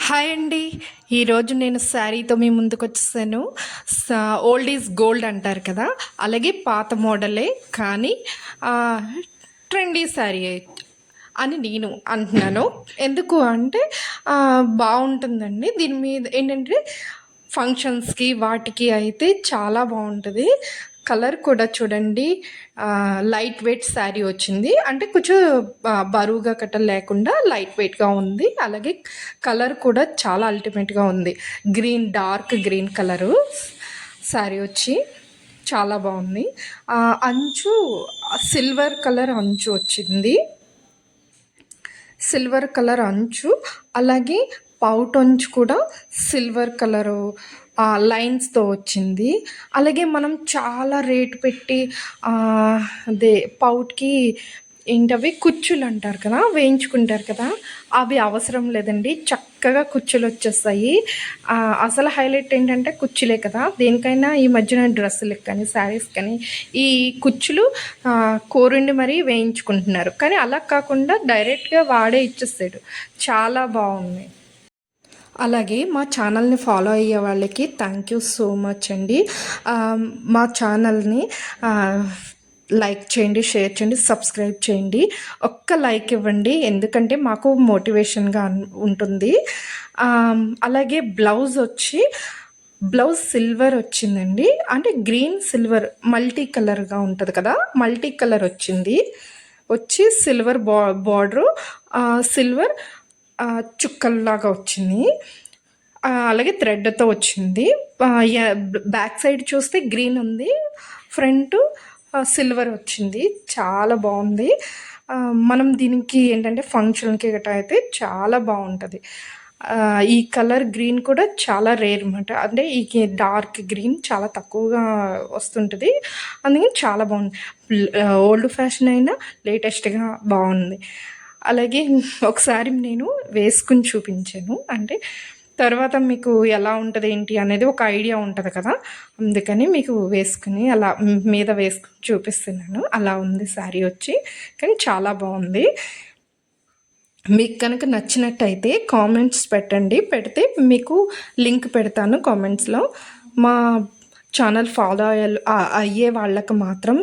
Hi అండి. ఈరోజు నేను శారీతో మీ ముందుకు వచ్చేసాను. ఓల్డ్ ఈజ్ గోల్డ్ అంటారు కదా, అలాగే పాత మోడలే కానీ ట్రెండీ శారీ అని నేను అంటున్నాను. ఎందుకు అంటే బాగుంటుందండి. దీని మీద ఏంటంటే ఫంక్షన్స్కి వాటికి అయితే చాలా బాగుంటుంది. కలర్ కూడా చూడండి, లైట్ వెయిట్ శారీ వచ్చింది. అంటే కొంచెం బరువుగా కట్ట లేకుండా లైట్ వెయిట్గా ఉంది. అలాగే కలర్ కూడా చాలా అల్టిమేట్గా ఉంది. Green, dark green colour sari వచ్చి చాలా బాగుంది. అంచు సిల్వర్ కలర్ అంచు వచ్చింది. సిల్వర్ కలర్ అంచు, అలాగే పౌటంచు కూడా సిల్వర్ కలరు లైన్స్తో వచ్చింది. అలాగే మనం చాలా రేటు పెట్టి అదే పౌట్కి ఏంటవి కుచ్చులు అంటారు కదా, వేయించుకుంటారు కదా, అవి అవసరం లేదండి. చక్కగా కుచ్చులు వచ్చేస్తాయి. అసలు హైలైట్ ఏంటంటే కుచ్చులే కదా. దేనికైనా ఈ మధ్యన డ్రెస్సులకు కానీ శారీస్ కానీ ఈ కుచ్చులు కోరుండి మరీ వేయించుకుంటున్నారు. కానీ అలా కాకుండా డైరెక్ట్గా వాడే ఇచ్చేస్తాడు. చాలా బాగుంది. అలాగే మా ఛానల్ని ఫాలో అయ్యే వాళ్ళకి థ్యాంక్ యూ సో మచ్ అండి. మా ఛానల్ని లైక్ చేయండి, షేర్ చేయండి, సబ్స్క్రైబ్ చేయండి. ఒక్క లైక్ ఇవ్వండి, ఎందుకంటే మాకు మోటివేషన్గా ఉంటుంది. అలాగే బ్లౌజ్ సిల్వర్ వచ్చిందండి. అంటే గ్రీన్ సిల్వర్ మల్టీ కలర్గా ఉంటుంది కదా, మల్టీ కలర్ వచ్చి సిల్వర్ బార్డరు, సిల్వర్ చుక్కల్లాగా వచ్చింది. అలాగే థ్రెడ్తో వచ్చింది. బ్యాక్ సైడ్ చూస్తే గ్రీన్ ఉంది, ఫ్రంట్ సిల్వర్ వచ్చింది. చాలా బాగుంది. మనం దీనికి ఏంటంటే ఫంక్షన్కి గట్రా అయితే చాలా బాగుంటుంది. ఈ కలర్ గ్రీన్ కూడా చాలా రేర్ అనమాట. అంటే ఈ డార్క్ గ్రీన్ చాలా తక్కువగా వస్తుంటుంది, అందుకని చాలా బాగుంది. ఓల్డ్ ఫ్యాషన్ అయినా లేటెస్ట్గా బాగుంది. అలాగే ఒకసారి నేను వేసుకుని చూపించాను, అంటే తర్వాత మీకు ఎలా ఉంటుంది ఏంటి అనేది ఒక ఐడియా ఉంటుంది కదా, అందుకని మీకు వేసుకుని అలా మీద వేసుకుని చూపిస్తున్నాను. అలా ఉంది శారీ వచ్చి, కానీ చాలా బాగుంది. మీకు కనుక నచ్చినట్టయితే కామెంట్స్ పెట్టండి, పెడితే మీకు లింక్ పెడతాను కామెంట్స్లో. మా ఛానల్ ఫాలో అయ్యే వాళ్ళకి మాత్రం